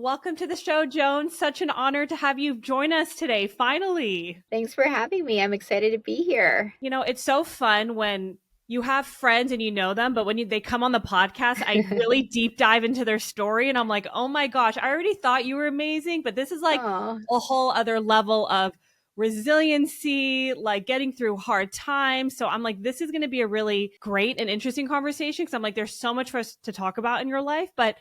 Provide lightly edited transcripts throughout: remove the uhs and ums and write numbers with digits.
welcome to the show, Joan. Such an honor to have you join us today, finally. Thanks for having me. I'm excited to be here. It's so fun when you have friends and you know them, but when they come on the podcast, I really deep dive into their story and I'm like, oh my gosh, I already thought you were amazing, but this is like Oh, a whole other level of resiliency, like getting through hard times. So I'm like, this is going to be a really great and interesting conversation because I'm like, there's so much for us to talk about in your life. But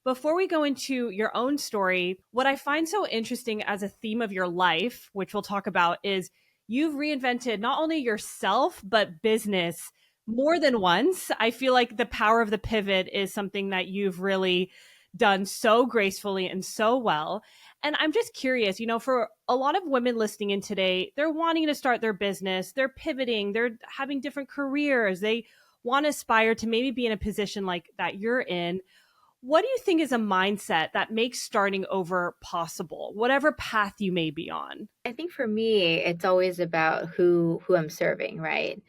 before we go into your own story, what I find so interesting as a theme of your life, which we'll talk about, is you've reinvented not only yourself, but business more than once. I feel like the power of the pivot is something that you've really done so gracefully and so well. And I'm just curious, for a lot of women listening in today, they're wanting to start their business, they're pivoting, they're having different careers, they want to aspire to maybe be in a position like that you're in. What do you think is a mindset that makes starting over possible, whatever path you may be on? I think for me, it's always about who I'm serving, right?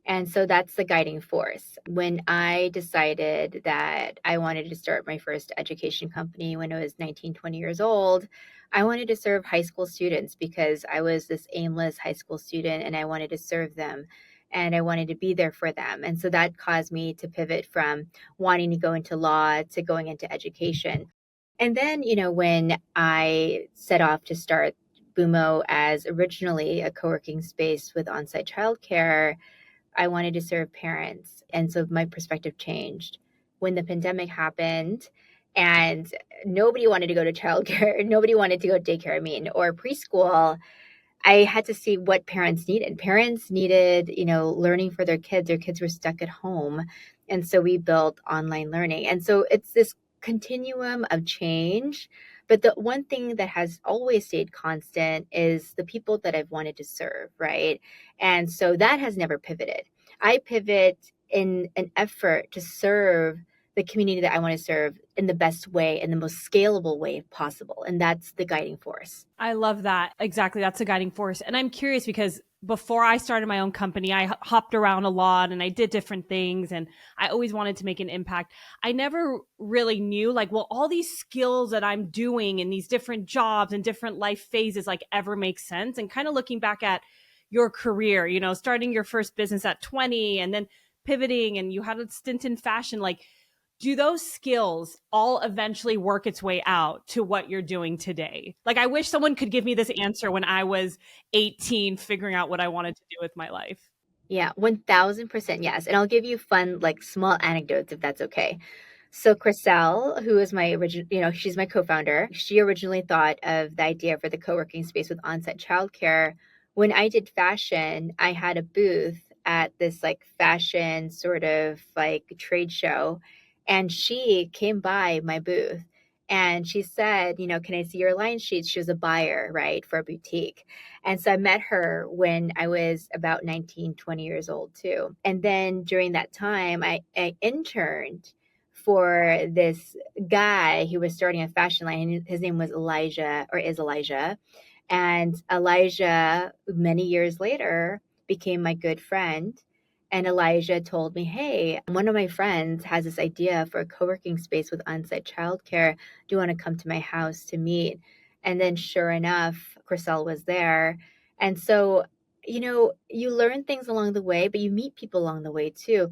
And so that's the guiding force. When I decided that I wanted to start my first education company when I was 19, 20 years old, I wanted to serve high school students because I was this aimless high school student and I wanted to serve them and I wanted to be there for them. And so that caused me to pivot from wanting to go into law to going into education. And then, when I set off to start Bumo as originally a co-working space with on-site childcare, I wanted to serve parents. And so my perspective changed when the pandemic happened and nobody wanted to go to childcare, nobody wanted to go to daycare, or preschool. I had to see what parents needed. Parents needed, learning for their kids. Their kids were stuck at home. And so we built online learning. And so it's this continuum of change. But the one thing that has always stayed constant is the people that I've wanted to serve, right? And so that has never pivoted. I pivot in an effort to serve the community that I want to serve in the best way, in the most scalable way possible. And that's the guiding force. I love that. Exactly. That's a guiding force. And I'm curious because before I started my own company, I hopped around a lot and I did different things and I always wanted to make an impact. I never really knew like, well, all these skills that I'm doing in these different jobs and different life phases like ever make sense. And kind of looking back at your career, starting your first business at 20 and then pivoting and you had a stint in fashion, like do those skills all eventually work its way out to what you're doing today? Like, I wish someone could give me this answer when I was 18, figuring out what I wanted to do with my life. Yeah, 1000% yes. And I'll give you fun, like small anecdotes if that's okay. So Chriselle, who is my original, she's my co-founder. She originally thought of the idea for the co-working space with on-site childcare. When I did fashion, I had a booth at this like fashion sort of like trade show. And she came by my booth and she said, can I see your line sheets? She was a buyer, right, for a boutique. And so I met her when I was about 19, 20 years old too. And then during that time, I interned for this guy who was starting a fashion line. And his name was Elijah, or is Elijah. And Elijah, many years later, became my good friend. And Elijah told me, hey, one of my friends has this idea for a co working space with on site childcare. Do you want to come to my house to meet? And then, sure enough, Chriselle was there. And so, you learn things along the way, but you meet people along the way too.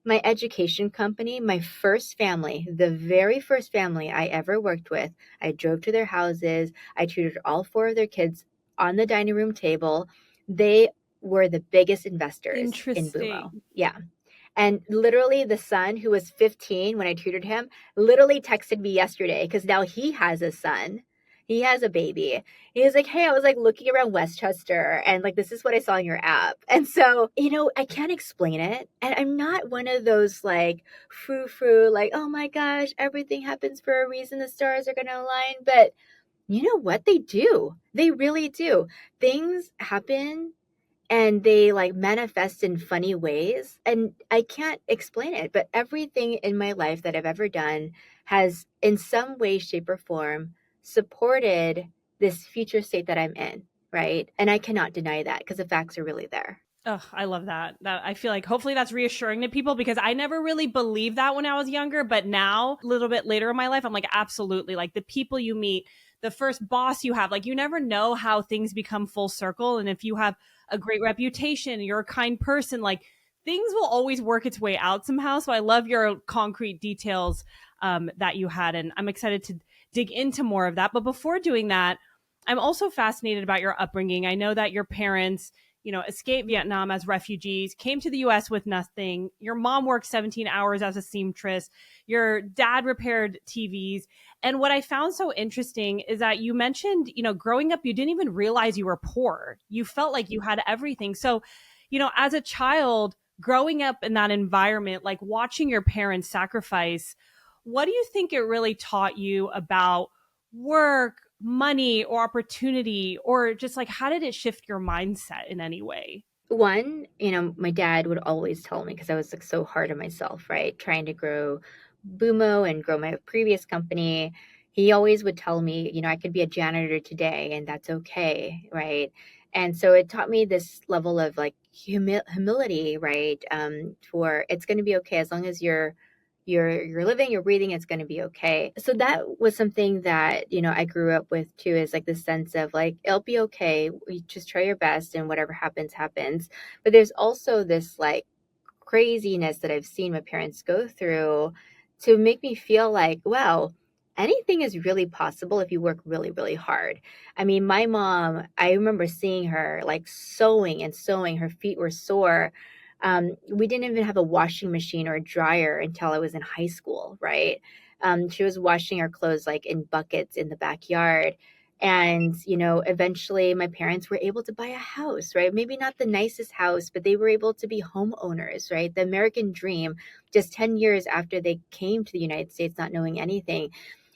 My education company, my first family, the very first family I ever worked with, I drove to their houses. I tutored all four of their kids on the dining room table. They were the biggest investors in Bumo. Interesting. Yeah. And literally, the son who was 15 when I tutored him literally texted me yesterday because now he has a son. He has a baby. He was like, hey, I was like looking around Westchester and like, this is what I saw in your app. And so, I can't explain it. And I'm not one of those like frou frou, like, oh my gosh, everything happens for a reason. The stars are going to align. But you know what? They do. They really do. Things happen and they like manifest in funny ways and I can't explain it, but everything in my life that I've ever done has in some way, shape, or form supported this future state that I'm in, right? And I cannot deny that because the facts are really there. Oh, I love that. That I feel like hopefully that's reassuring to people because I never really believed that when I was younger, but now a little bit later in my life, I'm like, absolutely. Like the people you meet, the first boss you have, like you never know how things become full circle. And if you have a great reputation, you're a kind person, like things will always work its way out somehow. So I love your concrete details that you had, and I'm excited to dig into more of that. But before doing that, I'm also fascinated about your upbringing. I know that your parents, escaped Vietnam as refugees, came to the US with nothing. Your mom worked 17 hours as a seamstress. Your dad repaired TVs. And what I found so interesting is that you mentioned, growing up, you didn't even realize you were poor. You felt like you had everything. So, as a child, growing up in that environment, like watching your parents sacrifice, what do you think it really taught you about work, money, or opportunity, or just like how did it shift your mindset in any way? One, my dad would always tell me because I was like so hard on myself, right? Trying to grow Bumo and grow my previous company. He always would tell me, I could be a janitor today and that's okay, right? And so it taught me this level of like humility, right? For it's going to be okay as long as you're living, you're breathing, it's going to be okay. So that was something that, I grew up with too, is like the sense of like, it'll be okay. You just try your best and whatever happens, happens. But there's also this like craziness that I've seen my parents go through to make me feel like, wow, anything is really possible if you work really, really hard. I mean, my mom, I remember seeing her like sewing and sewing, her feet were sore. We didn't even have a washing machine or a dryer until I was in high school, right? She was washing her clothes like in buckets in the backyard. And, eventually my parents were able to buy a house, right? Maybe not the nicest house, but they were able to be homeowners, right? The American dream, just 10 years after they came to the United States, not knowing anything.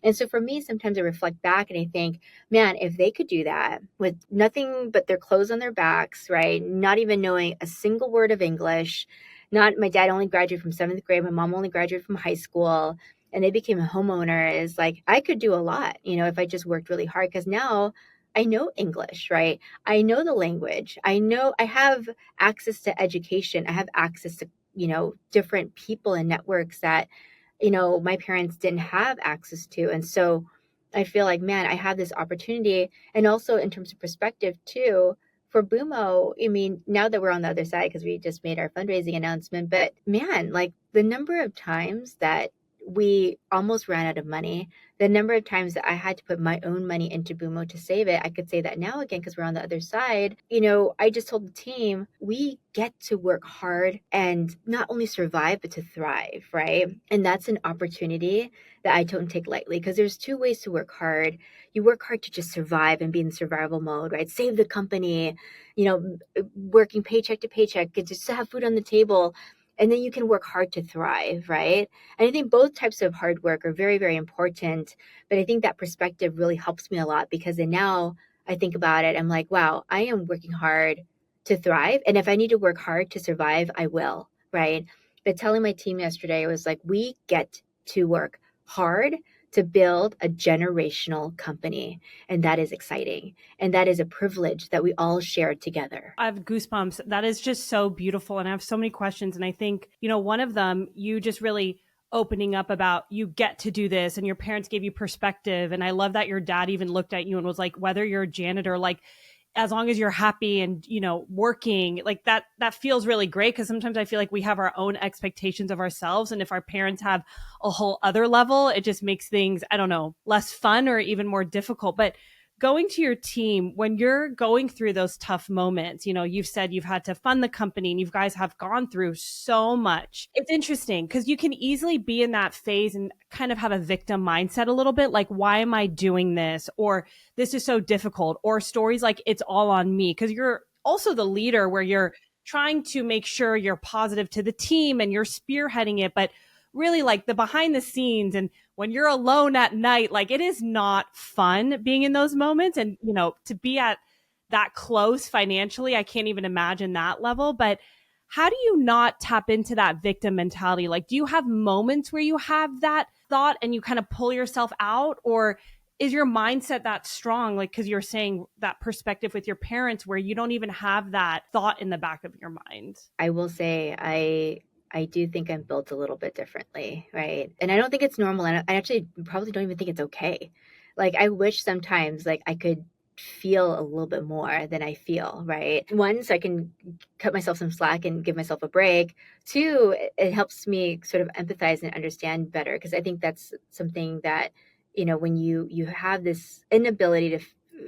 And so for me, sometimes I reflect back and I think, man, if they could do that with nothing but their clothes on their backs, right? Not even knowing a single word of English, not my dad only graduated from seventh grade, my mom only graduated from high school, and they became a homeowner, is like I could do a lot, if I just worked really hard because now I know English, right? I know the language. I know I have access to education. I have access to, different people and networks that, my parents didn't have access to. And so I feel like, man, I have this opportunity. And also in terms of perspective too, for Bumo, I mean, now that we're on the other side, because we just made our fundraising announcement, but man, like the number of times that we almost ran out of money, the number of times that I had to put my own money into Bumo to save it, I could say that now again because we're on the other side. I just told the team we get to work hard and not only survive but to thrive, right? And that's an opportunity that I don't take lightly because there's two ways to work hard. You work hard to just survive and be in survival mode, right? Save the company, working paycheck to paycheck, get just to have food on the table. And then you can work hard to thrive, right? And I think both types of hard work are very, very important. But I think that perspective really helps me a lot because then now I think about it, I'm like, wow, I am working hard to thrive. And if I need to work hard to survive, I will, right? But telling my team yesterday, I was like, we get to work hard to build a generational company. And that is exciting. And that is a privilege that we all share together. I have goosebumps. That is just so beautiful. And I have so many questions. And I think, one of them, you just really opening up about you get to do this and your parents gave you perspective. And I love that your dad even looked at you and was like, whether you're a janitor, like, as long as you're happy and working, like that feels really great because sometimes I feel like we have our own expectations of ourselves, and if our parents have a whole other level, it just makes things, I don't know, less fun or even more difficult. But going to your team when you're going through those tough moments, you've said you've had to fund the company and you guys have gone through so much. It's interesting because you can easily be in that phase and kind of have a victim mindset a little bit, like, why am I doing this? Or this is so difficult, or stories like it's all on me, because you're also the leader where you're trying to make sure you're positive to the team and you're spearheading it, but really like the behind the scenes and when you're alone at night, like it is not fun being in those moments. And to be at that close financially, I can't even imagine that level. But how do you not tap into that victim mentality? Like, do you have moments where you have that thought and you kind of pull yourself out, or is your mindset that strong? Like, because you're saying that perspective with your parents where you don't even have that thought in the back of your mind. I will say I do think I'm built a little bit differently, right? And I don't think it's normal, and I actually probably don't even think it's okay. Like, I wish sometimes like I could feel a little bit more than I feel, right? One, so I can cut myself some slack and give myself a break. Two, it helps me sort of empathize and understand better, because I think that's something that, when you have this inability to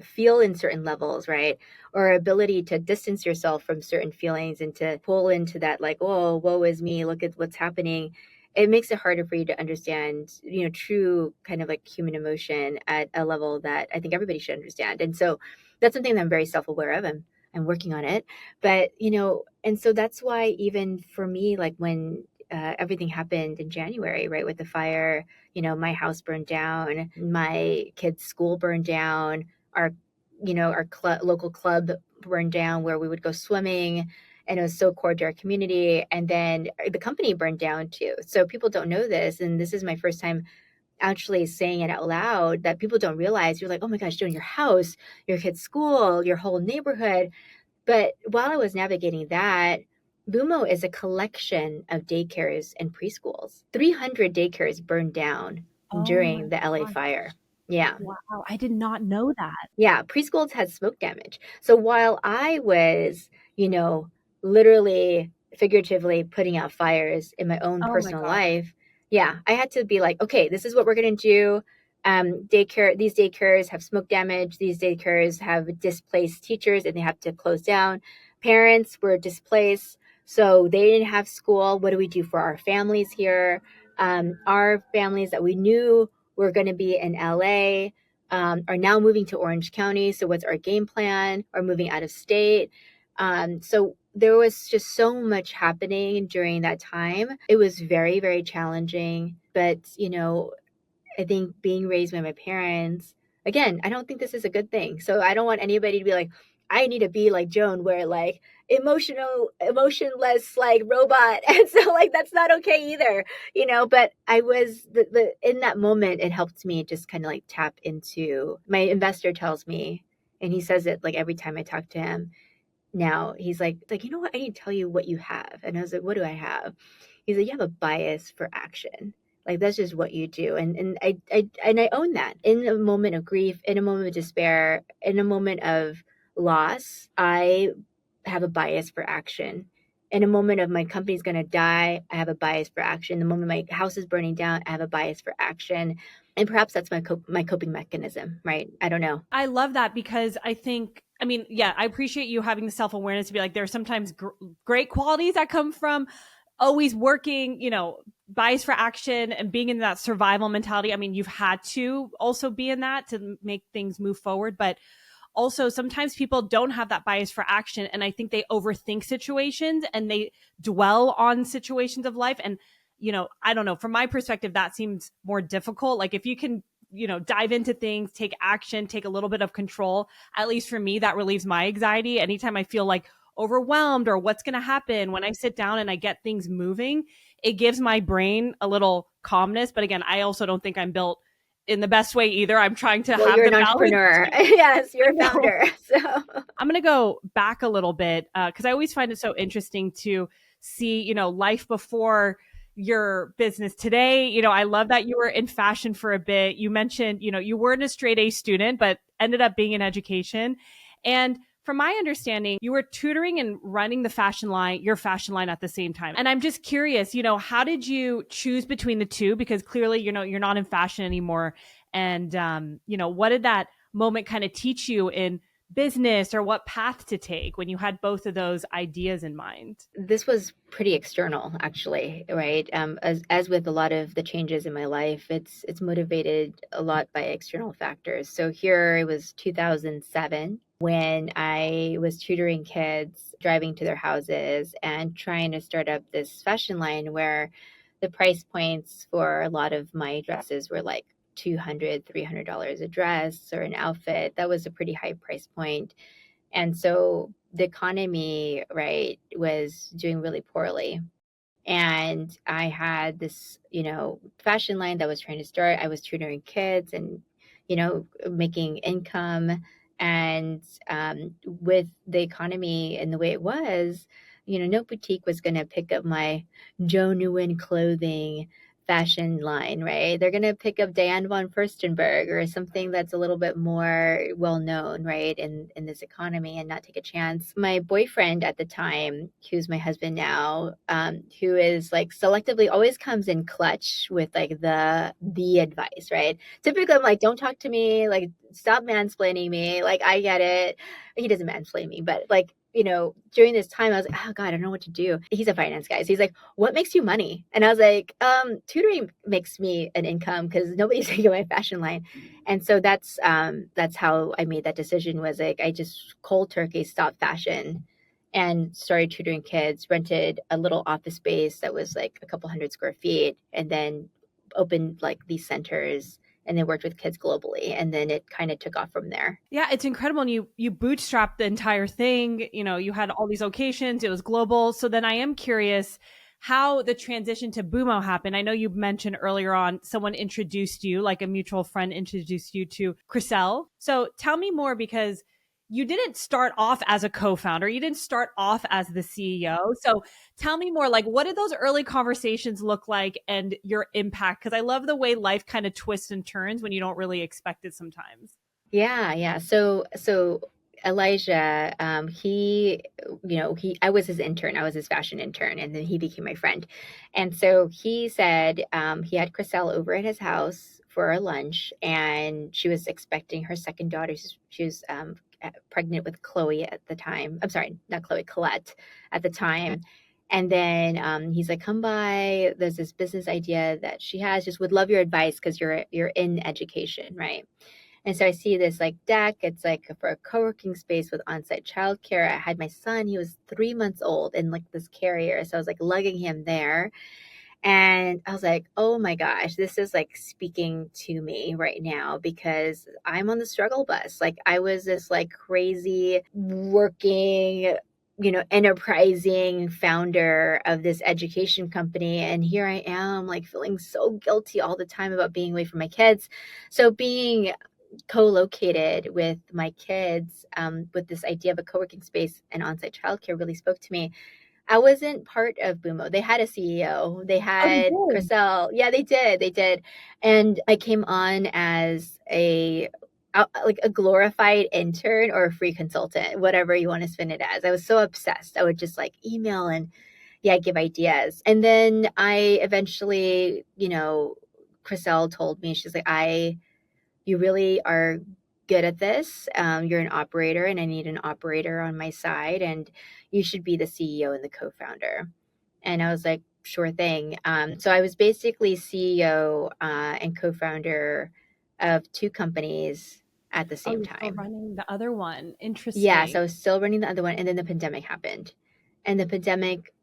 feel in certain levels, right? Or ability to distance yourself from certain feelings and to pull into that, like, oh, woe is me, look at what's happening. It makes it harder for you to understand, true kind of like human emotion at a level that I think everybody should understand. And so that's something that I'm very self-aware of. I'm working on it. But, and so that's why even for me, like when everything happened in January, right, with the fire, my house burned down, my kids' school burned down, our local club burned down where we would go swimming, and it was so core to our community. And then the company burned down too. So people don't know this, and this is my first time actually saying it out loud, that people don't realize. You're like, oh my gosh, Joan, your house, your kid's school, your whole neighborhood. But while I was navigating that, Bumo is a collection of daycares and preschools. 300 daycares burned down Oh my during the LA gosh. fire. Yeah. Wow. I did not know that. Yeah, preschools had smoke damage. So while I was, you know, literally, figuratively putting out fires in my own Oh my personal gosh. life, yeah, I had to be like, okay, this is what we're going to do. These daycares have smoke damage. These daycares have displaced teachers and they have to close down. Parents were displaced, so they didn't have school. What do we do for our families here? Our families that we knew were going to be in LA are now moving to Orange County. So, what's our game plan? Or moving out of state. So, there was just so much happening during that time. It was very, very challenging. But, I think being raised by my parents, again, I don't think this is a good thing. So I don't want anybody to be like, I need to be like Joan, where like emotionless, like robot. And so like that's not okay either, But I was in that moment, it helped me just kind of like tap into. My investor tells me, and he says it like every time I talk to him now, he's like, you know what? I need to tell you what you have. And I was like, what do I have? He's like, you have a bias for action. Like that's just what you do. And I own that. In a moment of grief, in a moment of despair, in a moment of loss, I have a bias for action. In a moment of my company's gonna die, I have a bias for action. The moment my house is burning down, I have a bias for action. And perhaps that's my coping mechanism, right? I don't know. I love that because I think, I mean, yeah, I appreciate you having the self awareness to be like, there are sometimes great qualities that come from always working, bias for action and being in that survival mentality. I mean, you've had to also be in that to make things move forward, but also sometimes people don't have that bias for action. And I think they overthink situations and they dwell on situations of life. And, I don't know, from my perspective, that seems more difficult. Like if you can, dive into things, take action, take a little bit of control, at least for me, that relieves my anxiety. Anytime I feel like overwhelmed or what's going to happen, when I sit down and I get things moving, it gives my brain a little calmness. But again, I also don't think I'm built in the best way either. I'm trying to Well, have you're the an balance. entrepreneur. Yes, I you're a know. founder. So I'm going to go back a little bit because I always find it so interesting to see, life before your business today. I love that you were in fashion for a bit. You mentioned, you weren't a straight A student, but ended up being in education. And from my understanding, you were tutoring and running your fashion line at the same time. And I'm just curious, how did you choose between the two? Because clearly, you're not in fashion anymore. And, what did that moment kind of teach you in business or what path to take when you had both of those ideas in mind? this was pretty external, actually, right? As with a lot of the changes in my life, it's motivated a lot by external factors. So here it was 2007 when I was tutoring kids, driving to their houses, and trying to start up this fashion line where the price points for a lot of my dresses were like $200, $300 a dress or an outfit. That was a pretty high price point. And so the economy, right, was doing really poorly. And I had this, fashion line that was trying to start. I was tutoring kids and, making income. And with the economy and the way it was, no boutique was going to pick up my Joan Nguyen clothing fashion line, right? They're going to pick up Diane von Furstenberg or something that's a little bit more well known, right, in this economy, and not take a chance. My boyfriend at the time, who's my husband now, who is like selectively always comes in clutch with like the advice, right? Typically, I'm like, don't talk to me, like stop mansplaining me, like I get it. He doesn't mansplain me, but like during this time, I was like, oh God, I don't know what to do. He's a finance guy. So he's like, what makes you money? And I was like, tutoring makes me an income because nobody's taking my fashion line. And so that's how I made that decision, was like, I just cold turkey stopped fashion and started tutoring kids, rented a little office space that was like a couple hundred square feet, and then opened like these centers and then worked with kids globally. And then it kind of took off from there. Yeah, it's incredible. And you bootstrapped the entire thing. You had all these locations, it was global. So then I am curious how the transition to Bumo happened. I know you mentioned earlier on someone introduced you, like a mutual friend introduced you to Chriselle. So tell me more, because you didn't start off as a co-founder. You didn't start off as the CEO. So tell me more, like, what did those early conversations look like and your impact? Because I love the way life kind of twists and turns when you don't really expect it sometimes. Yeah, yeah. So Elijah, I was his intern. I was his fashion intern, and then he became my friend. And so he said he had Chriselle over at his house for a lunch, and she was expecting her second daughter. She was pregnant with Chloe at the time. I'm sorry, not Chloe, Colette at the time. And then he's like, "Come by. There's this business idea that she has. Just would love your advice because you're in education, right?" And so I see this like deck. It's like for a co-working space with on-site childcare. I had my son, he was 3 months old in like this carrier. So I was like lugging him there. And I was like, oh my gosh, this is like speaking to me right now because I'm on the struggle bus. Like I was this like crazy working, enterprising founder of this education company. And here I am like feeling so guilty all the time about being away from my kids. So being co-located with my kids, with this idea of a co-working space and on-site childcare really spoke to me. I wasn't part of Bumo. They had a CEO. They Oh, you had did? Chriselle. Yeah, they did. They did. And I came on as like a glorified intern or a free consultant, whatever you want to spin it as. I was so obsessed. I would just like email and yeah, give ideas. And then I eventually, Chriselle told me, she's like, you really are good at this. You're an operator, and I need an operator on my side, and you should be the CEO and the co founder. And I was like, sure thing. So I was basically CEO and co founder of two companies at the Oh, same you're still time. running the other one. Yeah, so I Interesting. was still running the other one, and then the pandemic happened, and the pandemic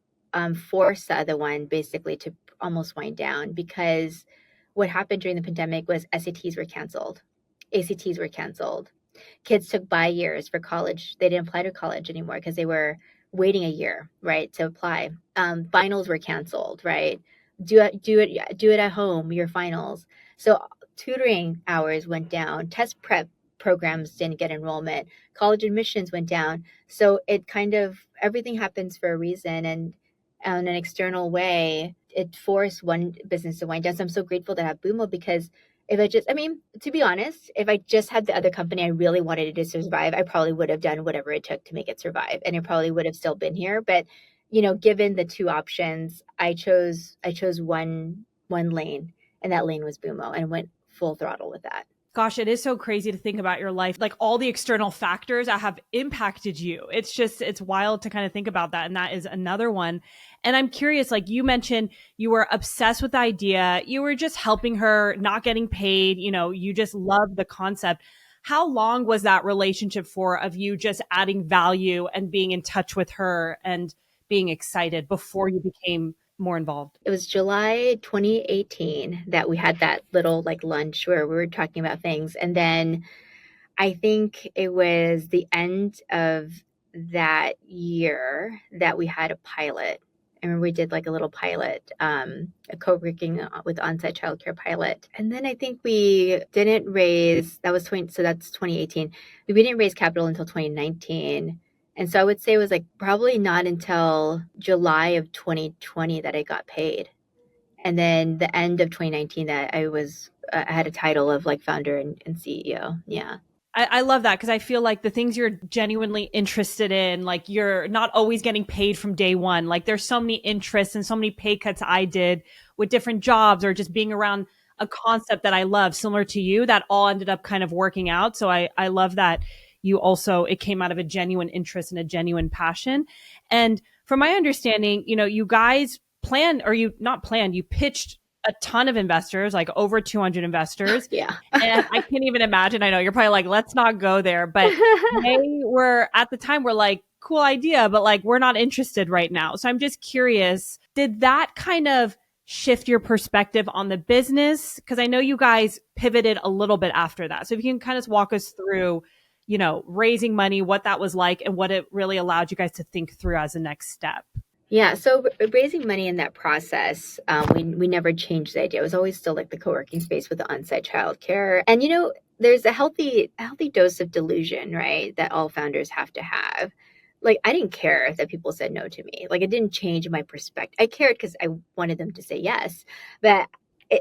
forced the other one basically to almost wind down because what happened during the pandemic was SATs were canceled, ACTs were canceled, kids took by years for college. They didn't apply to college anymore because they were waiting a year, right, to apply. Finals were canceled, right? Do it at home. Your finals. So tutoring hours went down. Test prep programs didn't get enrollment. College admissions went down. So it kind of everything happens for a reason, and in an external way, it forced one business to wind down. So I'm so grateful to have Bumo because I mean, to be honest, if I just had the other company I really wanted it to survive, I probably would have done whatever it took to make it survive, and it probably would have still been here. But given the two options, I chose one lane, and that lane was Bumo, and went full throttle with that. Gosh, it is so crazy to think about your life, like all the external factors that have impacted you. It's wild to kind of think about that. And that is another one. And I'm curious, like you mentioned, you were obsessed with the idea. You were just helping her, not getting paid. You just loved the concept. How long was that relationship for, of you just adding value and being in touch with her and being excited before you became more involved? It was July 2018 that we had that little like lunch where we were talking about things, and then I think it was the end of that year that we had a pilot. I remember we did like a little pilot, a co-working with on-site childcare pilot. And then I think we didn't raise, that was 20, so that's 2018. We didn't raise capital until 2019. And so I would say it was like probably not until July of 2020 that I got paid. And then the end of 2019 that I had a title of like founder and CEO. Yeah. I love that because I feel like the things you're genuinely interested in, like you're not always getting paid from day one. Like there's so many interests and so many pay cuts I did with different jobs or just being around a concept that I love, similar to you, that all ended up kind of working out. So I love that you also, it came out of a genuine interest and a genuine passion. And from my understanding, you guys planned, or you not planned, you pitched a ton of investors, like over 200 investors. Yeah. And I can't even imagine. I know you're probably like, let's not go there. But they were at the time were like, cool idea, but like, we're not interested right now. So I'm just curious, did that kind of shift your perspective on the business? Because I know you guys pivoted a little bit after that. So if you can kind of walk us through, raising money, what that was like, and what it really allowed you guys to think through as a next step. Yeah, so raising money in that process, we never changed the idea. It was always still like the co-working space with the on-site childcare. And there's a healthy dose of delusion, right? That all founders have to have. Like I didn't care that people said no to me. Like it didn't change my perspective. I cared because I wanted them to say yes, but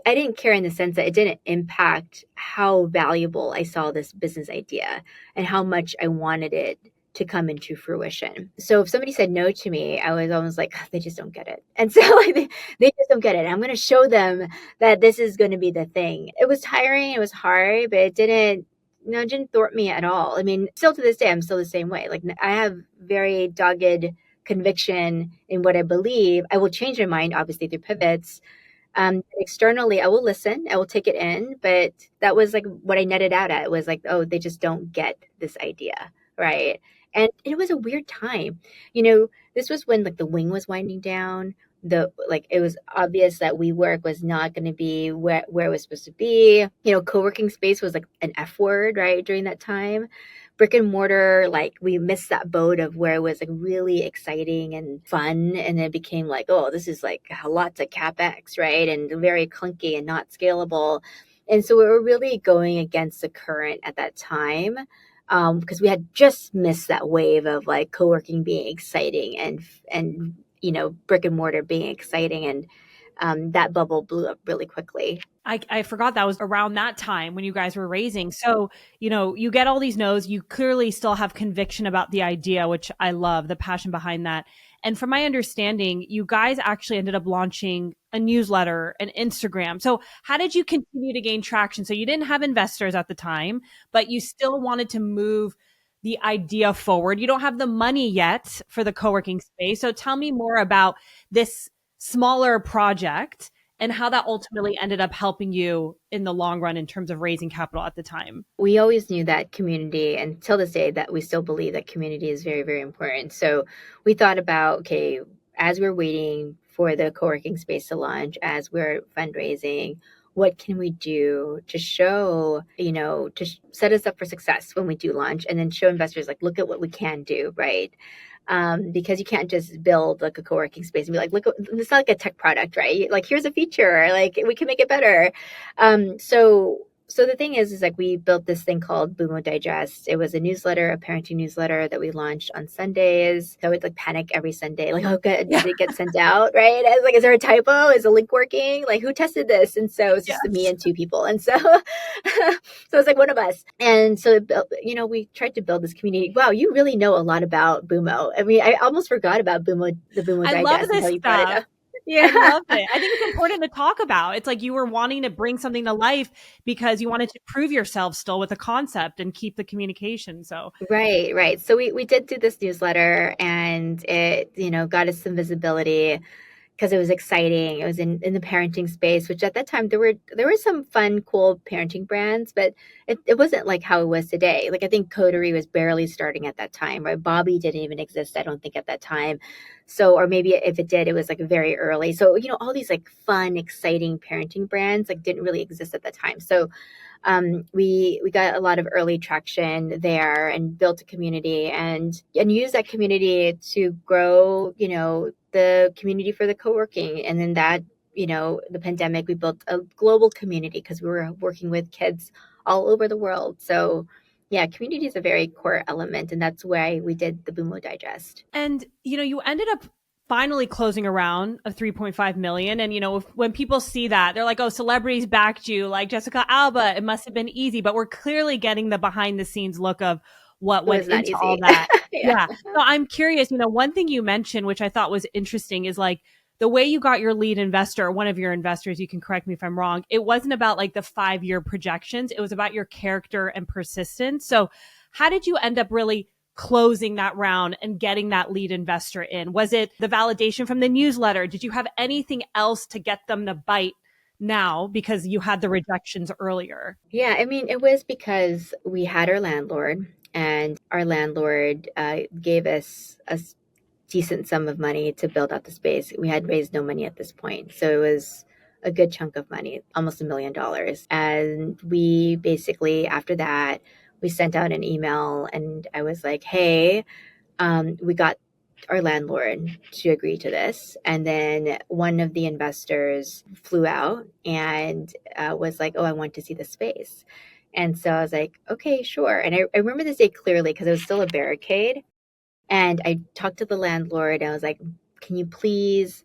I didn't care in the sense that it didn't impact how valuable I saw this business idea and how much I wanted it to come into fruition. So if somebody said no to me, I was almost like, they just don't get it. And so like, they just don't get it. I'm going to show them that this is going to be the thing. It was tiring. It was hard, but it didn't thwart me at all. I mean, still to this day, I'm still the same way. Like I have very dogged conviction in what I believe. I will change my mind, obviously, through pivots. Externally, I will listen, I will take it in, but that was like what I netted out at was like, oh, they just don't get this idea, right? And it was a weird time. This was when like the wing was winding down. It was obvious that WeWork was not going to be where it was supposed to be. Co-working space was like an F word, right? During that time, brick and mortar, like we missed that boat of where it was like really exciting and fun. And it became like, oh, this is like lots of CapEx, right? And very clunky and not scalable. And so we were really going against the current at that time, because we had just missed that wave of like co-working being exciting and brick and mortar being exciting, and that bubble blew up really quickly. I forgot that was around that time when you guys were raising. So, you get all these no's, you clearly still have conviction about the idea, which I love, the passion behind that. And from my understanding, you guys actually ended up launching a newsletter, an Instagram. So how did you continue to gain traction? So you didn't have investors at the time, but you still wanted to move the idea forward. You don't have the money yet for the co-working space. So tell me more about this smaller project and how that ultimately ended up helping you in the long run in terms of raising capital at the time. We always knew that community, and till this day that we still believe that community is very, very important. So we thought about, okay, as we're waiting for the co-working space to launch, as we're fundraising, what can we do to show, to set us up for success when we do launch, and then show investors like, look at what we can do, right? Because you can't just build like a co-working space and be like, look, it's not like a tech product, right? Like, here's a feature, like we can make it better. So the thing is like we built this thing called Bumo Digest. It was a newsletter, a parenting newsletter that we launched on Sundays. So I would like panic every Sunday, like, oh, good, did it get sent out, right? I was like, is there a typo? Is the link working? Like, who tested this? And so it's just me and two people, and so so it's like one of us. And so we tried to build this community. Wow, you really know a lot about Bumo. I mean, I almost forgot about the Bumo I Digest love until this you brought it stuff. up. Yeah. I love it. I think it's important to talk about. It's like you were wanting to bring something to life because you wanted to prove yourself still with a concept and keep the communication. So Right. So we did do this newsletter, and it, got us some visibility because it was exciting. It was in the parenting space, which at that time there were some fun, cool parenting brands, but it wasn't like how it was today. Like I think Coterie was barely starting at that time, right? Bobby didn't even exist, I don't think, at that time. So, or maybe if it did, it was like very early. So, all these like fun, exciting parenting brands like didn't really exist at that time. So We got a lot of early traction there and built a community and used that community to grow, the community for the co-working. And then that, the pandemic, we built a global community because we were working with kids all over the world. So yeah, community is a very core element, and that's why we did the Bumo Digest. And you ended up finally closing a round of 3.5 million. And when people see that, they're like, oh, celebrities backed you, like Jessica Alba, it must have been easy. But we're clearly getting the behind the scenes look of what It went was not into all easy. that. Yeah. Yeah. So I'm curious, one thing you mentioned, which I thought was interesting, is like the way you got your lead investor, or one of your investors, you can correct me if I'm wrong. It wasn't about like the 5-year projections. It was about your character and persistence. So how did you end up really closing that round and getting that lead investor in? Was it the validation from the newsletter? Did you have anything else to get them to bite now because you had the rejections earlier? Yeah, I mean, it was because we had our landlord, and our landlord gave us a decent sum of money to build out the space. We had raised no money at this point. So it was a good chunk of money, almost $1 million. And we basically, after that, we sent out an email and I was like, hey, we got our landlord to agree to this. And then one of the investors flew out and was like, oh, I want to see the space. And so I was like, okay, sure. And I remember this day clearly because it was still a barricade. And I talked to the landlord and I was like, can you please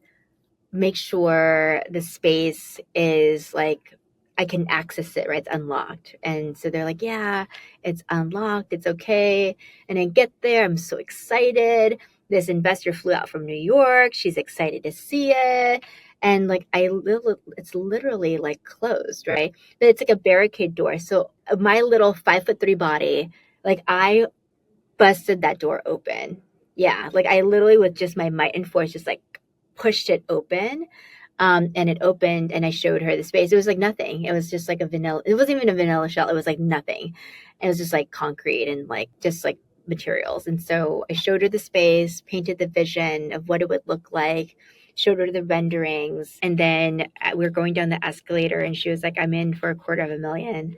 make sure the space is like I can access it, right? It's unlocked. And so they're like, yeah, it's unlocked. It's okay. And I get there. I'm so excited. This investor flew out from New York. She's excited to see it. And like, it's literally like closed, right? But it's like a barricade door. So my little 5'3" body, like I busted that door open. Yeah, like I literally with just my might and force just like pushed it open. And it opened and I showed her the space. It was like nothing. It was just like a vanilla. It wasn't even a vanilla shell. It was like nothing. It was just like concrete and like just like materials. And so I showed her the space, painted the vision of what it would look like, showed her the renderings. And then we were going down the escalator and she was like, I'm in for $250,000.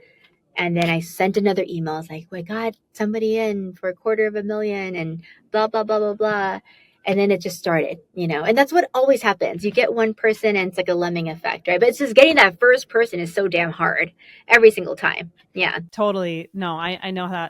And then I sent another email. I was like, we got somebody in for $250,000 and blah, blah, blah, blah, blah. And then it just started, and that's what always happens. You get one person and it's like a lemming effect, right? But it's just getting that first person is so damn hard every single time. Yeah. Totally. No, I know how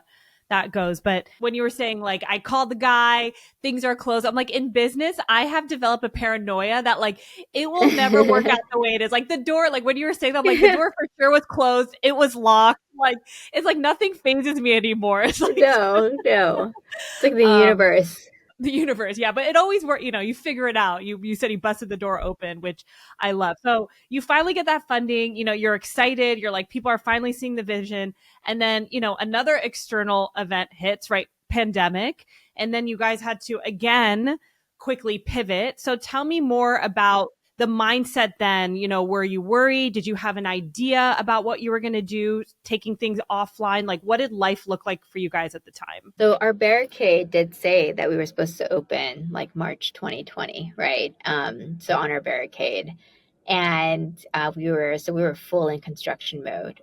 that goes. But when you were saying like I called the guy, things are closed. I'm like, in business, I have developed a paranoia that like it will never work out the way it is. Like the door, like when you were saying that, I'm like the door for sure was closed. It was locked. Like it's like nothing phases me anymore. It's like No, no. It's like the um universe. the universe, yeah, but it always works. You figure it out. You said he busted the door open, which I love. So you finally get that funding. You're excited. You're like, people are finally seeing the vision. And then another external event hits, right? Pandemic. And then you guys had to again quickly pivot. So tell me more about the mindset then. Were you worried? Did you have an idea about what you were going to do, taking things offline? Like what did life look like for you guys at the time? So our barricade did say that we were supposed to open like March 2020, right? So on our barricade, and we were full in construction mode.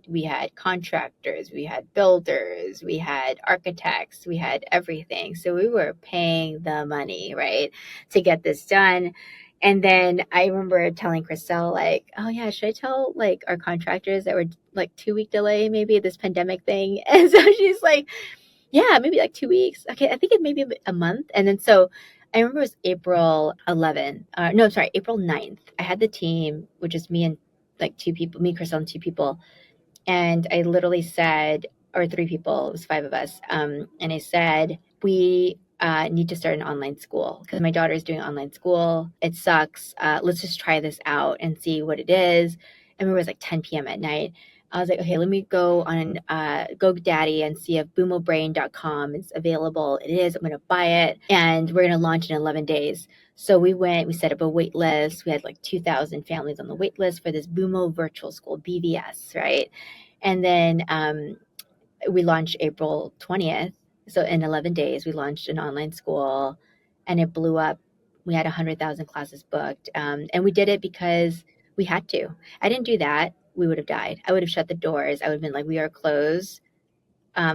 We had contractors, we had builders, we had architects, we had everything. So we were paying the money, right, to get this done. And then I remember telling Chriselle, like, oh yeah, should I tell like our contractors that we're like 2 week delay, maybe this pandemic thing? And so she's like, yeah, maybe like 2 weeks. Okay, I think it may be a month. And then so I remember it was April 11th. No, sorry, April 9th. I had the team, which is me and like two people, me, Crystal, and two people. And I literally said, or three people, it was five of us. And I said, we need to start an online school because my daughter is doing online school. It sucks. Let's just try this out and see what it is. And it was like 10 p.m. at night. I was like, okay, let me go on GoDaddy and see if boomobrain.com is available. It is. I'm going to buy it. And we're going to launch in 11 days. So we set up a wait list. We had like 2,000 families on the wait list for this Bumo virtual school, BVS, right? And then we launched April 20th. So in 11 days, we launched an online school and it blew up. We had 100,000 classes booked. And we did it because we had to. I didn't do that we would have died. I would have shut the doors. I would have been like, we are closed.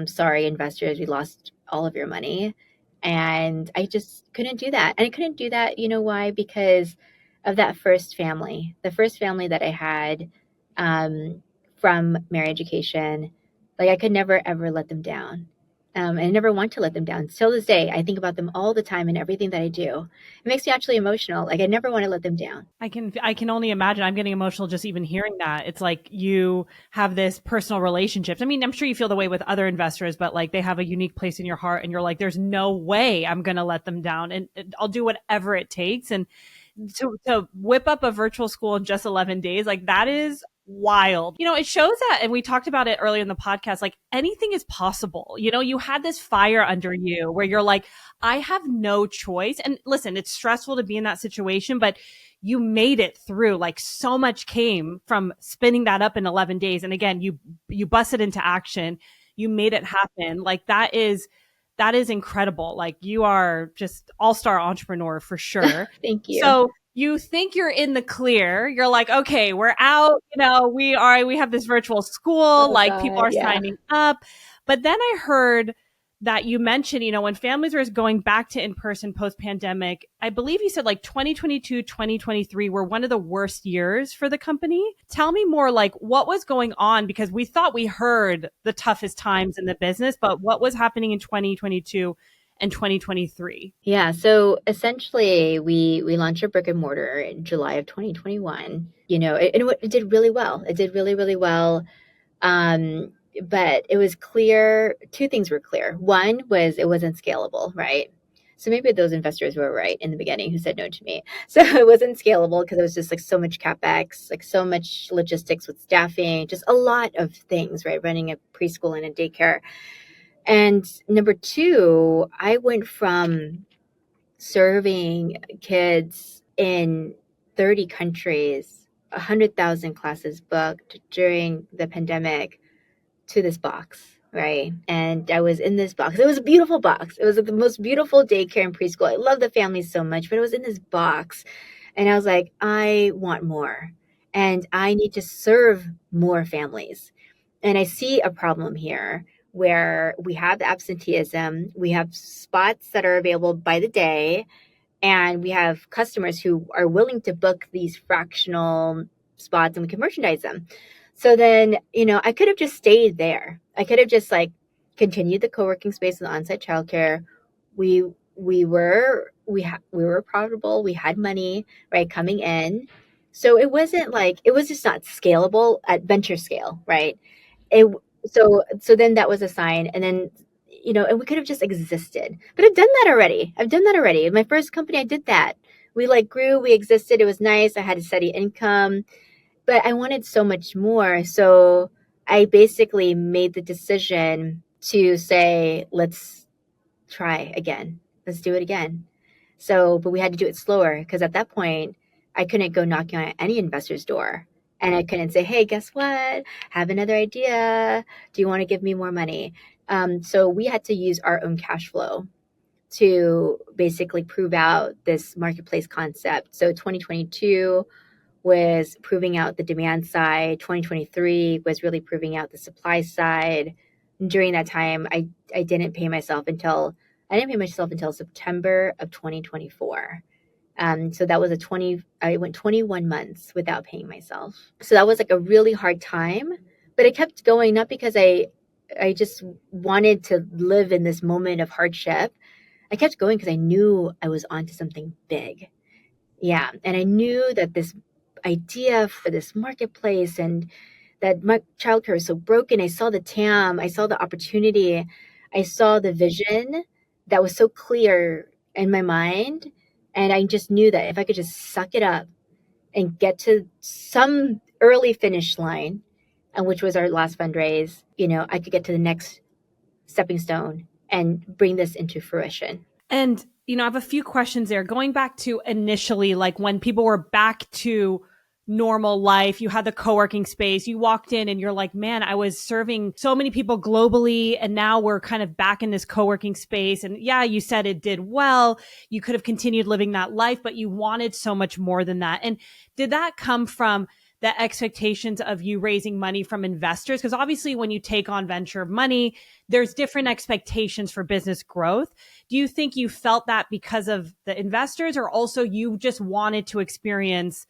Sorry, investors, we lost all of your money. And I just couldn't do that. And I couldn't do that. You know why? Because of that first family, the first family that I had um, from Married Education. Like I could never, ever let them down. And I never want to let them down. Till this day, I think about them all the time in everything that I do. It makes me actually emotional. Like I never want to let them down. I can only imagine. I'm getting emotional just even hearing that. It's like you have this personal relationships. I mean, I'm sure you feel the way with other investors, but like they have a unique place in your heart and you're like, there's no way I'm going to let them down and I'll do whatever it takes. And to whip up a virtual school in just 11 days, like that is wild. It shows that, and we talked about it earlier in the podcast, like anything is possible. You had this fire under you where you're like, I have no choice. And listen, it's stressful to be in that situation, but you made it through. Like so much came from spinning that up in 11 days. And again, you busted into action. You made it happen. Like that is incredible. Like you are just all-star entrepreneur for sure. Thank you. So you think you're in the clear. You're like, okay, we're out. We have this virtual school, Oh like people God, are yeah. signing up. But then I heard that you mentioned, when families were going back to in-person post-pandemic, I believe you said like 2022, 2023 were one of the worst years for the company. Tell me more, like what was going on? Because we thought we heard the toughest times in the business, but what was happening in 2022 and 2023? Yeah, so essentially we launched a brick and mortar in July of 2021. It did really well. It did really, really well. Um, but it was clear, two things were clear. One was it wasn't scalable, right? So maybe those investors were right in the beginning who said no to me. So it wasn't scalable because it was just like so much capex, like so much logistics with staffing, just a lot of things, right? Running a preschool and a daycare. And number two, I went from serving kids in 30 countries, 100,000 classes booked during the pandemic to this box, right? And I was in this box. It was a beautiful box. It was like the most beautiful daycare and preschool. I love the family so much, but it was in this box. And I was like, I want more. And I need to serve more families. And I see a problem here where we have absenteeism, we have spots that are available by the day, and we have customers who are willing to book these fractional spots and we can merchandise them. So then, I could have just stayed there. I could have just like continued the co-working space and the on-site childcare. We were profitable. We had money, right, coming in. So it wasn't like it was just not scalable at venture scale, right? It so then that was a sign, and then and we could have just existed. But I've done that already. I've done that already. In my first company, I did that. We like grew, we existed. It was nice. I had a steady income, but I wanted so much more. So I basically made the decision to say, let's try again. Let's do it again. So, but we had to do it slower because at that point, I couldn't go knocking on any investor's door. And I couldn't say, hey, guess what? Have another idea. Do you want to give me more money? So we had to use our own cash flow to basically prove out this marketplace concept. So 2022 was proving out the demand side. 2023 was really proving out the supply side. And during that time, I didn't pay myself until September of 2024. So that was I went 21 months without paying myself. So that was like a really hard time, but I kept going, not because I just wanted to live in this moment of hardship. I kept going because I knew I was onto something big. Yeah. And I knew that this idea for this marketplace and that my childcare is so broken. I saw the TAM, I saw the opportunity, I saw the vision that was so clear in my mind. And I just knew that if I could just suck it up and get to some early finish line, and which was our last fundraise, I could get to the next stepping stone and bring this into fruition. And, I have a few questions there. Going back to initially, like when people were back to normal life, you had the co-working space, you walked in and you're like, man, I was serving so many people globally. And now we're kind of back in this co-working space. And yeah, you said it did well. You could have continued living that life, but you wanted so much more than that. And did that come from the expectations of you raising money from investors? Because obviously, when you take on venture money, there's different expectations for business growth. Do you think you felt that because of the investors, or also you just wanted to experience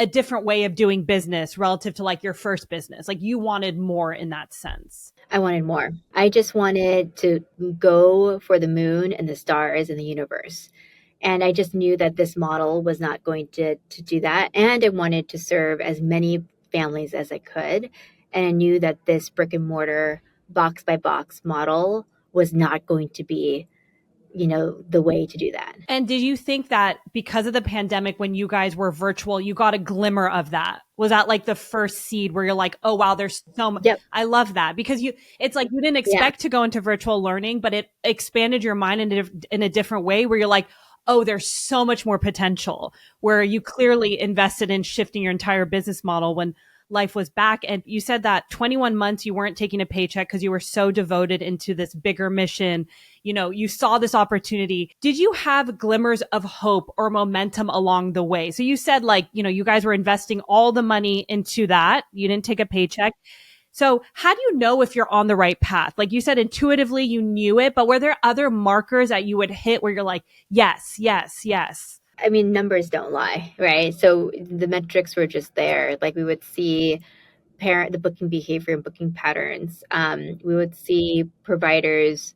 a different way of doing business relative to like your first business? Like you wanted more in that sense. I wanted more. I just wanted to go for the moon and the stars and the universe. And I just knew that this model was not going to do that. And I wanted to serve as many families as I could. And I knew that this brick and mortar box by box model was not going to be, the way to do that. And did you think that because of the pandemic, when you guys were virtual, you got a glimmer of that? Was that like the first seed where you're like, oh, wow, there's so much. Yep. I love that because it's like you didn't Yeah. expect to go into virtual learning, but it expanded your mind in a different way where you're like, oh, there's so much more potential, where you clearly invested in shifting your entire business model when life was back. And you said that 21 months you weren't taking a paycheck because you were so devoted into this bigger mission. You saw this opportunity. Did you have glimmers of hope or momentum along the way? So you said like, you guys were investing all the money into that. You didn't take a paycheck. So how do you know if you're on the right path? Like you said, intuitively you knew it, but were there other markers that you would hit where you're like, yes, yes, yes? I mean, numbers don't lie, right? So the metrics were just there. Like we would see the booking behavior and booking patterns. We would see providers,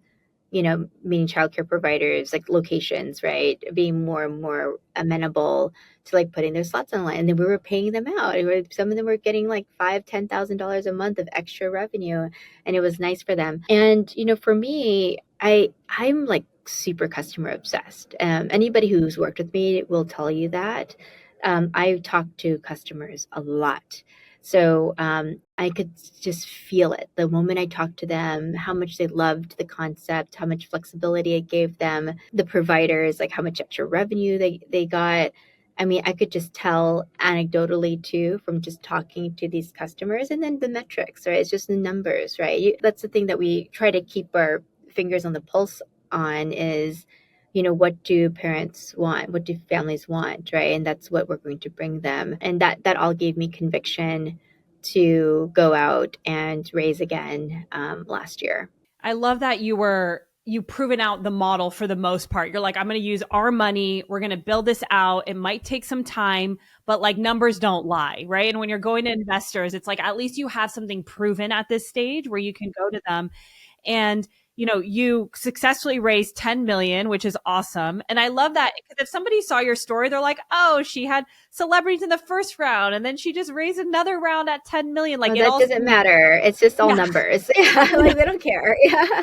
meaning childcare providers, like locations, right, being more and more amenable to like putting their slots online, and then we were paying them out. Some of them were getting like $5,000-$10,000 a month of extra revenue, and it was nice for them. And for me, I'm like super customer obsessed. Anybody who's worked with me will tell you that. I talk to customers a lot. So I could just feel it the moment I talked to them, how much they loved the concept, how much flexibility it gave them, the providers, like how much extra revenue they got. I mean, I could just tell anecdotally too from just talking to these customers, and then the metrics, right? It's just the numbers, right? That's the thing that we try to keep our fingers on the pulse on is, what do parents want? What do families want, right? And that's what we're going to bring them. And that all gave me conviction to go out and raise again last year. I love that you proven out the model for the most part. You're like, I'm going to use our money. We're going to build this out. It might take some time, but like numbers don't lie, right? And when you're going to investors, it's like at least you have something proven at this stage where you can go to them. And you successfully raised 10 million, which is awesome. And I love that because if somebody saw your story, they're like, oh, she had celebrities in the first round and then she just raised another round at 10 million. Like Oh, it that all doesn't matter. It's just all yeah. numbers. Yeah, like they don't care. Yeah.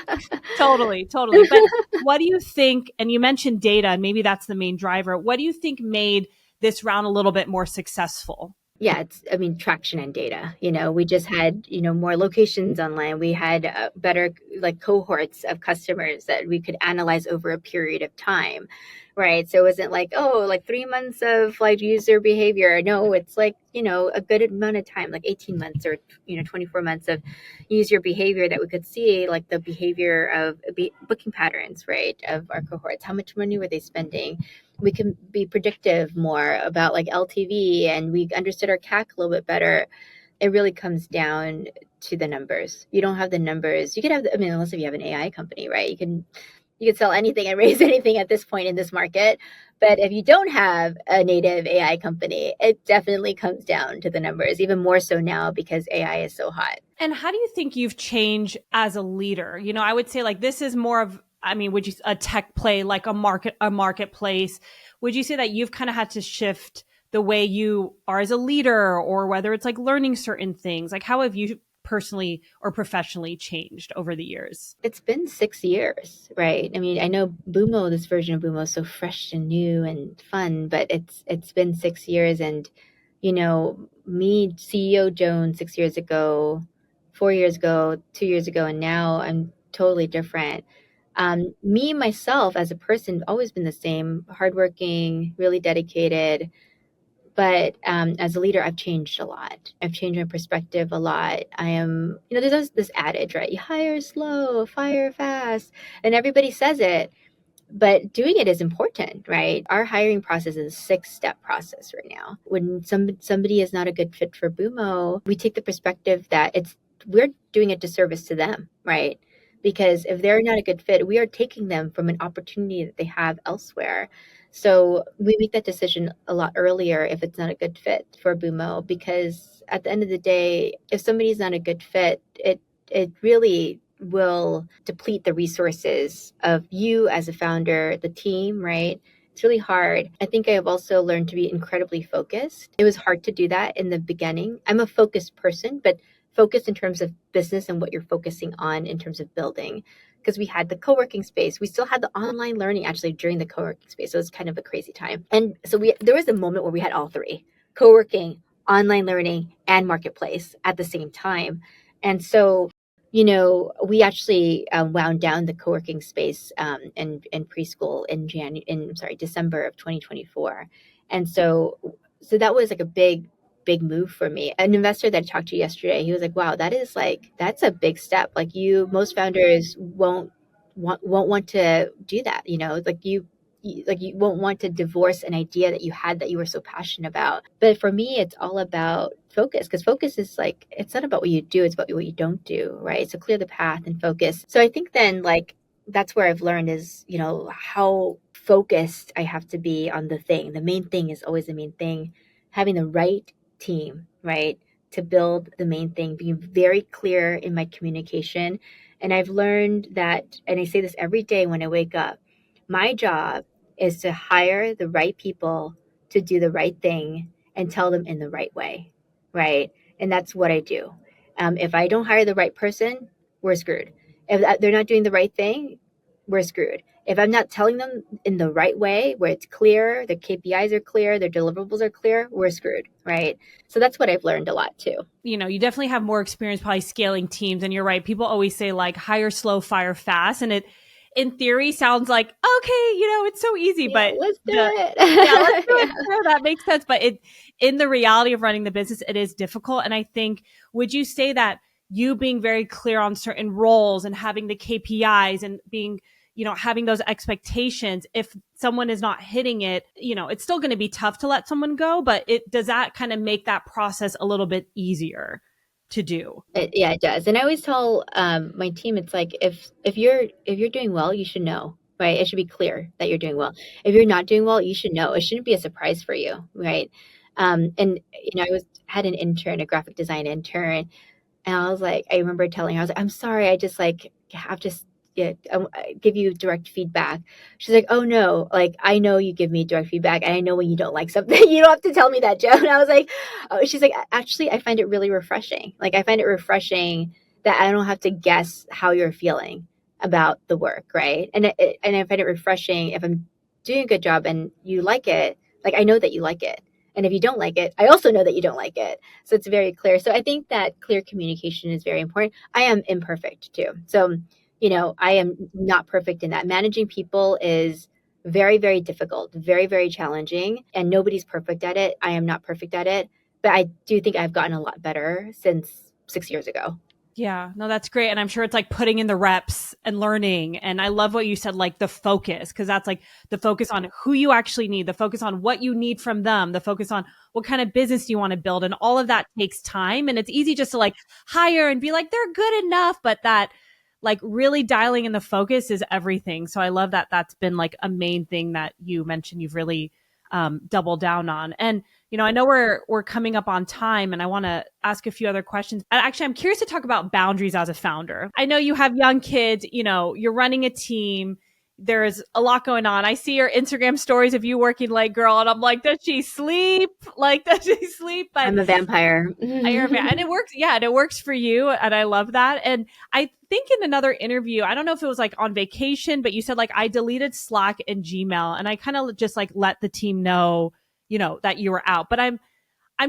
Totally, totally. But what do you think? And you mentioned data, and maybe that's the main driver. What do you think made this round a little bit more successful? Yeah, traction and data. We just had, more locations online. We had better like cohorts of customers that we could analyze over a period of time, right? So it wasn't like, oh, like 3 months of like user behavior. No, it's like, a good amount of time, like 18 months or, 24 months of user behavior that we could see, like the behavior of booking patterns, right, of our cohorts. How much money were they spending? We can be predictive more about like LTV, and we understood our CAC a little bit better. It really comes down to the numbers. You don't have the numbers. You could have, unless if you have an AI company, right? You could sell anything and raise anything at this point in this market. But if you don't have a native AI company, it definitely comes down to the numbers, even more so now because AI is so hot. And how do you think you've changed as a leader? I would say like this is more of, would you a tech play, like a marketplace? Would you say that you've kind of had to shift the way you are as a leader, or whether it's like learning certain things? Like how have you personally or professionally changed over the years? It's been 6 years, right? I know Bumo, this version of Bumo is so fresh and new and fun, but it's been 6 years. And me, CEO Joan, 6 years ago, 4 years ago, 2 years ago, and now I'm totally different. Me myself as a person, always been the same, hardworking, really dedicated. But as a leader, I've changed a lot. I've changed my perspective a lot. I am, there's this adage, right? You hire slow, fire fast, and everybody says it. but doing it is important, right? Our hiring process is a 6-step process right now. When somebody is not a good fit for Bumo, we take the perspective that we're doing a disservice to them, right? Because if they're not a good fit, we are taking them from an opportunity that they have elsewhere. So we make that decision a lot earlier if it's not a good fit for Bumo, because at the end of the day, if somebody's not a good fit, it really will deplete the resources of you as a founder, the team, right? It's really hard. I think I have also learned to be incredibly focused. It was hard to do that in the beginning. I'm a focused person, but focused in terms of business and what you're focusing on in terms of building. Because we had the co-working space, we still had the online learning actually during the co-working space. So it was kind of a crazy time. And so there was a moment where we had all three: co-working, online learning, and marketplace at the same time. And so we actually wound down the co-working space in preschool in December of 2024, and so that was like a big move for me. An investor that I talked to yesterday, he was like, "Wow, that's a big step. Like most founders won't want to do that. Like you won't want to divorce an idea that you had that you were so passionate about." But for me, it's all about focus, because focus is like, it's not about what you do, it's about what you don't do, right? So clear the path and focus. So I think then, like, that's where I've learned is, how focused I have to be on the thing. The main thing is always the main thing. Having the right team, right, to build the main thing, being very clear in my communication. And I've learned that, and I say this every day when I wake up, my job is to hire the right people to do the right thing and tell them in the right way, right? And that's what I do. If I don't hire the right person, we're screwed. If they're not doing the right thing, we're screwed. If I'm not telling them in the right way, where it's clear, their KPIs are clear, their deliverables are clear, we're screwed, right? So that's what I've learned a lot too. You definitely have more experience probably scaling teams. And you're right. People always say like hire slow, fire fast. And it, in theory, sounds like, okay, it's so easy, Yeah, but let's do yeah, let's it. do it. Yeah. Sure, that makes sense. But in the reality of running the business, it is difficult. And I think, would you say that you being very clear on certain roles and having the KPIs and being, having those expectations, if someone is not hitting it, it's still going to be tough to let someone go, but does that kind of make that process a little bit easier to do? Yeah, it does. And I always tell my team, it's like, if you're doing well, you should know, right? It should be clear that you're doing well. If you're not doing well, you should know. It shouldn't be a surprise for you, right? And I had an intern, a graphic design intern, and I was like, I remember telling her, I was like, I'm sorry, I just like have to yeah, give you direct feedback. She's like, oh no, like I know you give me direct feedback, and I know when you don't like something. You don't have to tell me that, Joe. And I was like, oh, she's like, actually, I find it really refreshing. Like I find it refreshing that I don't have to guess how you're feeling about the work, right? And I find it refreshing if I'm doing a good job and you like it. Like I know that you like it. And if you don't like it, I also know that you don't like it. So it's very clear. So I think that clear communication is very important. I am imperfect too. So, I am not perfect in that. Managing people is very, very difficult, very, very challenging, and nobody's perfect at it. I am not perfect at it, but I do think I've gotten a lot better since 6 years ago. Yeah, no, that's great. And I'm sure it's like putting in the reps and learning. And I love what you said, like the focus, because that's like the focus on who you actually need, the focus on what you need from them, the focus on what kind of business you want to build. And all of that takes time. And it's easy just to like hire and be like, they're good enough. But that like really dialing in the focus is everything. So I love that that's been like a main thing that you mentioned you've really doubled down on. And I know we're coming up on time, and I want to ask a few other questions. Actually, I'm curious to talk about boundaries as a founder. I know you have young kids, you're running a team. There's a lot going on. I see your Instagram stories of you working late, girl, and I'm like, does she sleep? Like, does she sleep? But I'm a vampire. and it works. Yeah, and it works for you, and I love that. And I think in another interview, I don't know if it was like on vacation, but you said like I deleted Slack and Gmail, and I kind of just like let the team know, that you were out. But I'm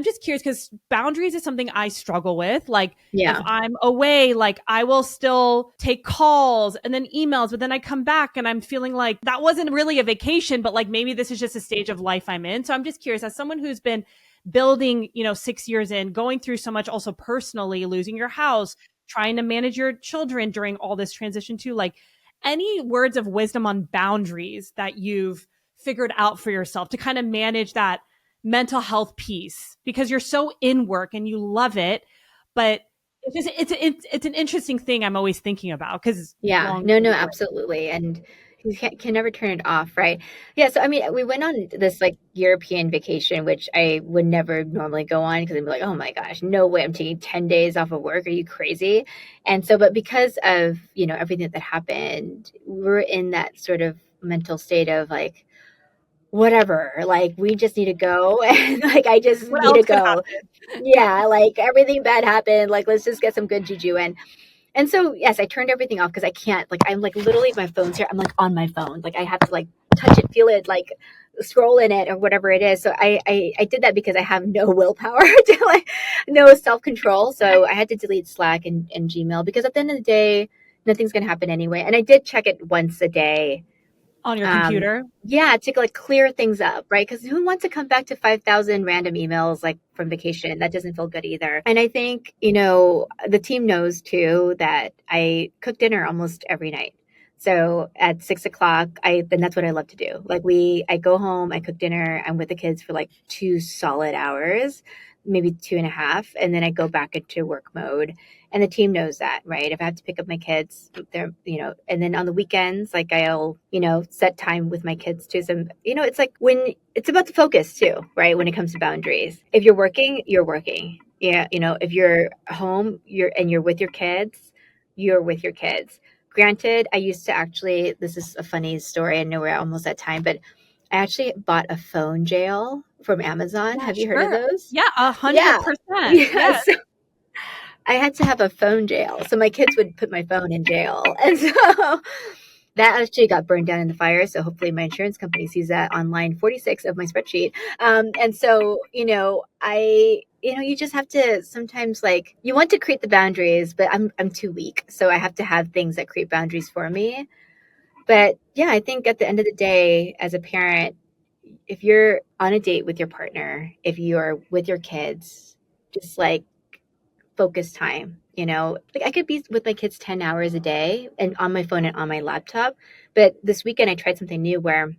just curious because boundaries is something I struggle with. Like if Yeah. I'm away, like I will still take calls and then emails, but then I come back and I'm feeling like that wasn't really a vacation, but like maybe this is just a stage of life I'm in. So I'm just curious, as someone who's been building, 6 years in, going through so much also personally, losing your house, trying to manage your children during all this transition too, like any words of wisdom on boundaries that you've figured out for yourself to kind of manage that mental health piece, because you're so in work and you love it, but it's an interesting thing I'm always thinking about because Yeah, long no, no, term growth. absolutely. And you can never turn it off, right? Yeah, so I mean, we went on this like European vacation, which I would never normally go on because I'd be like, oh my gosh, no way I'm taking 10 days off of work. Are you crazy? And so, but because of, everything that happened, we were in that sort of mental state of like, whatever, like we just need to go. And like, I just What need else to could go. happen? Yeah, like everything bad happened. Like, let's just get some good juju in. And so, yes, I turned everything off because I can't, like, I'm like literally my phone's here. I'm like on my phone. Like I have to like touch it, feel it, like scroll in it or whatever it is. So I did that because I have no willpower to like, no self-control. So I had to delete Slack and Gmail because at the end of the day, nothing's going to happen anyway. And I did check it once a day, On your um, computer. yeah, to like clear things up, right? Because who wants to come back to 5,000 random emails like from vacation? That doesn't feel good either. And I think, the team knows too that I cook dinner almost every night. So at 6 o'clock, then that's what I love to do. Like I go home, I cook dinner, I'm with the kids for like 2 solid hours, maybe two and a half, and then I go back into work mode. And the team knows that, right? If I have to pick up my kids, and then on the weekends, like I'll, set time with my kids too. So, it's like when it's about the focus too, right? When it comes to boundaries, if you're working, you're working. Yeah. If you're home, you're with your kids, you're with your kids. Granted, I used to actually, this is a funny story. I know we're almost at time, but I actually bought a phone jail from Amazon. Yeah, Have you heard of sure. those? Yeah, Yeah. 100%. Yes. Yes. I had to have a phone jail. So my kids would put my phone in jail. And so that actually got burned down in the fire. So hopefully my insurance company sees that on line 46 of my spreadsheet. And so, you just have to sometimes like you want to create the boundaries, but I'm too weak. So I have to have things that create boundaries for me. But yeah, I think at the end of the day, as a parent, if you're on a date with your partner, if you're with your kids, just like focus time. Like I could be with my kids 10 hours a day and on my phone and on my laptop. But this weekend I tried something new where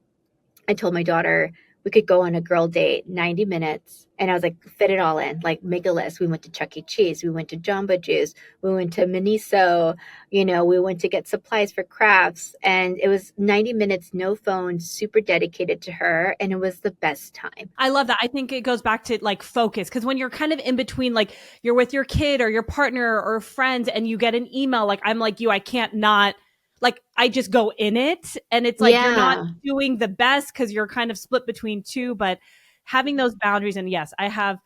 I told my daughter we could go on a girl date, 90 minutes. And I was like, fit it all in, like make a list. We went to Chuck E. Cheese. We went to Jamba Juice. We went to Miniso. We went to get supplies for crafts. And it was 90 minutes, no phone, super dedicated to her. And it was the best time. I love that. I think it goes back to like focus, because when you're kind of in between, like you're with your kid or your partner or friends and you get an email, like I'm like you, I can't not, like I just go in it, and it's like you're not Yeah. doing the best because you're kind of split between two, but having those boundaries. And yes, I have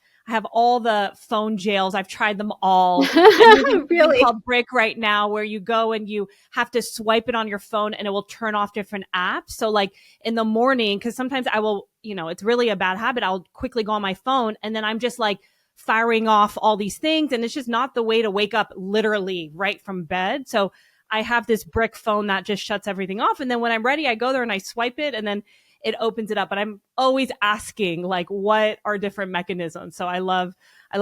all the phone jails. I've tried them all. I'm using something Really? called Brick right now where you go and you have to swipe it on your phone and it will turn off different apps. So like in the morning, because sometimes I will, it's really a bad habit. I'll quickly go on my phone and then I'm just like firing off all these things. And it's just not the way to wake up literally right from bed. So I have this Brick phone that just shuts everything off. And then when I'm ready, I go there and I swipe it and then it opens it up. But I'm always asking like what are different mechanisms. So I love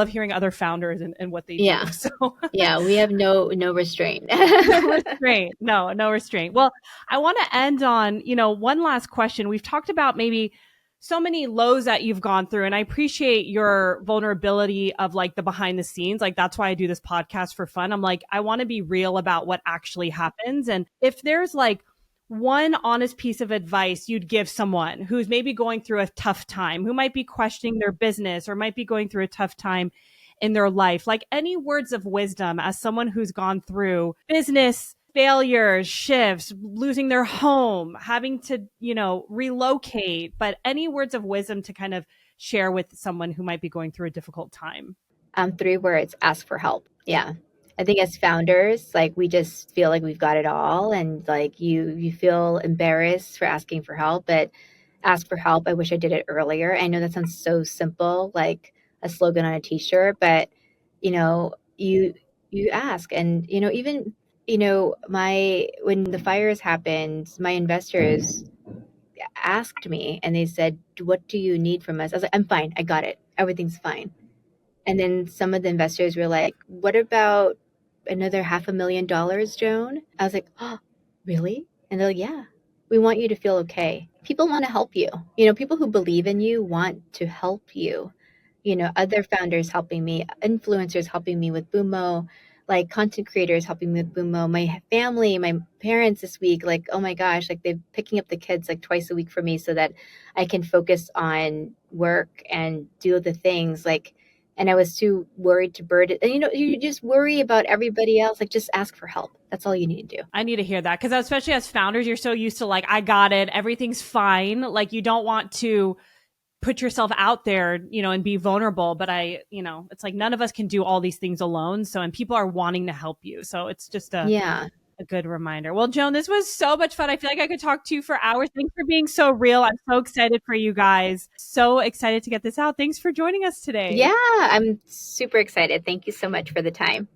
hearing other founders and what they do. Yeah. So Yeah, we have no restraint. no restraint. No, no restraint. Well, I want to end on, one last question. We've talked about maybe so many lows that you've gone through, and I appreciate your vulnerability of like the behind the scenes. Like that's why I do this podcast for fun. I'm like, I want to be real about what actually happens. And if there's like one honest piece of advice you'd give someone who's maybe going through a tough time, who might be questioning their business or might be going through a tough time in their life, like any words of wisdom as someone who's gone through business failures, shifts, losing their home, having to, relocate, but any words of wisdom to kind of share with someone who might be going through a difficult time? 3 words: ask for help. Yeah. I think as founders, like we just feel like we've got it all, and like you feel embarrassed for asking for help, but ask for help. I wish I did it earlier. I know that sounds so simple, like a slogan on a t-shirt, but you ask. And even my when the fires happened, my investors asked me and they said, what do you need from us? I was like, I'm fine, I got it, everything's fine. And then some of the investors were like, what about another $500,000, Joan? I was like, oh, Really? And they're like, yeah, we want you to feel okay. People want to help you. You know, people who believe in you want to help you. You know, other founders helping me, influencers helping me with Bumo, like content creators helping me with Bumo, my family, my parents this week, like, oh my gosh, like they're picking up the kids like twice a week for me so that I can focus on work and do the things like, and I was too worried to bird it. And you know, you just worry about everybody else. Like, just ask for help. That's all you need to do. I need to hear that because especially as founders, you're so used to like, I got it, everything's fine. Like you don't want to put yourself out there, and be vulnerable. But it's like none of us can do all these things alone. So, and people are wanting to help you. So it's just Yeah. a good reminder. Well, Joan, this was so much fun. I feel like I could talk to you for hours. Thanks for being so real. I'm so excited for you guys. So excited to get this out. Thanks for joining us today. Yeah, I'm super excited. Thank you so much for the time.